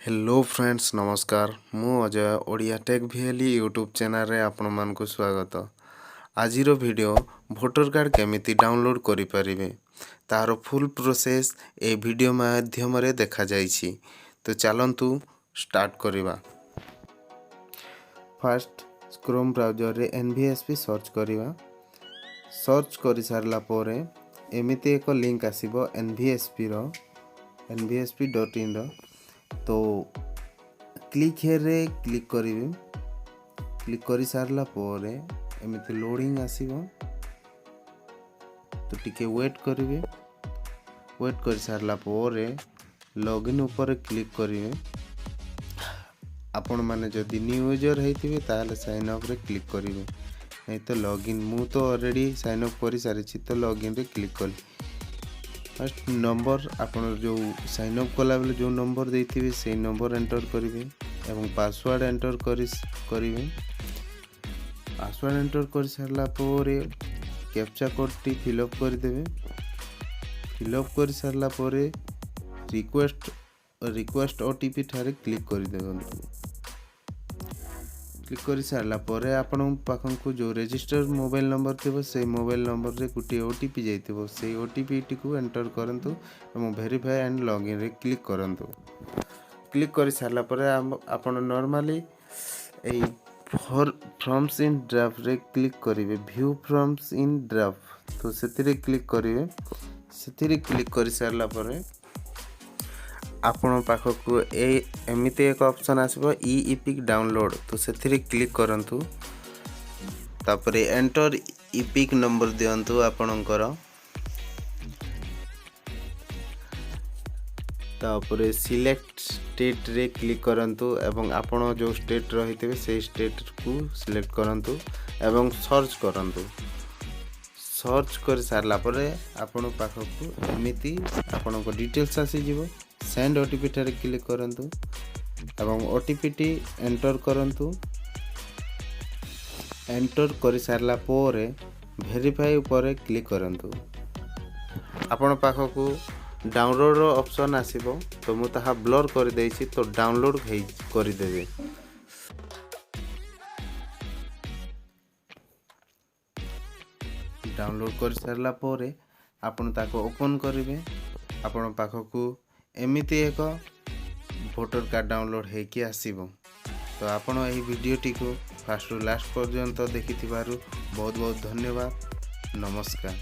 Hello friends नमस्कार मु Ajay Odia tech भिएली यूट्यूब चैनल रे आपण मानकु स्वागत। आजिरो वीडियो वोटर कार्ड केमिति डाउनलोड करि परिबे तारो फुल प्रोसेस ए वीडियो माध्यम रे देखा जाइछि। तो चलंतु स्टार्ट करिबा। फर्स्ट क्रोम ब्राउजर रे एनवीएसपी सर्च करिबा। सर्च करि सारला पोरे एमिति एक लिंक आसीबो एनवीएसपी रो nvsp.in रो। तो क्लिक हेयर रे क्लिक करिवे। क्लिक करि सारला पोरे एमिति लोडिंग आसीबो। तो टिके वेट करिवे। वेट करि सारला पोरे लॉगिन ऊपर क्लिक करिवे। आपण माने जदि न्यू यूजर हेतिबे ताले साइन अप रे क्लिक करिवे। नहीं तो लॉगिन मु तो ऑलरेडी साइन अप करि सारिछि तो लॉगिन रे क्लिक करी। फर्स्ट नंबर आपण जो साइन अप कला बेले जो नंबर देथिबे से नंबर एंटर करिवे एवं पासवर्ड एंटर करिवे। पासवर्ड एंटर कर सारला पोरे कैप्चा कोड टी फिल अप कर देबे। फिल अप कर सारला पोरे रिक्वेस्ट ओटीपी थारे क्लिक कर देबे। क्लिक कर सारला पोरे आपण पाखन को जो रजिस्टर मोबाइल नंबर थिबो से मोबाइल नंबर रे गुटी ओटीपी जाइथिबो से ओटीपी टी को एंटर करंतु एवं वेरीफाई एंड लॉगिन रे क्लिक करंतु। क्लिक कर सारला पोरे आपण normally A forms in draft रे क्लिक करिवे। व्यू फॉर्म्स इन ड्राफ्ट तो सेतिरे क्लिक करिवे। सेतिरे क्लिक कर सारला पोरे आपण पाखकु एमिते एक ऑप्शन आसीबो ई इपिक डाउनलोड तो सेथिरे क्लिक करंतु। तापरे एंटर इपिक नंबर दियंतु आपणकर। तापरे सिलेक्ट स्टेट रे क्लिक करंतु एवं आपण जो स्टेट रहितबे से स्टेट को सिलेक्ट करंतु एवं सर्च करंतु। सर्च कर सारला परे आपण पाखकु एमिति आपणको डिटेल्स आसी जिवो। सेंड ओटीपी ठारे क्लिक करंतु एवं ओटीपी टी एंटर करंतु। एंटर कर सारला पोरे वेरीफाई ऊपर क्लिक करंतु। आपण पाखकु डाउनलोड रो ऑप्शन आसीबो तो मु ताहा ब्लर कर देछि तो डाउनलोड कर देबे। डाउनलोड कर सारला पोरे आपण ताको ओपन करिवे। आपण पाखकु एमिति एक वोटर कार्ड डाउनलोड हेकि आसीबो। तो आपण एही वीडियो टी को फास्ट टू लास्ट पर्यंत देखिथिबारु बहुत बहुत धन्यवाद। नमस्कार।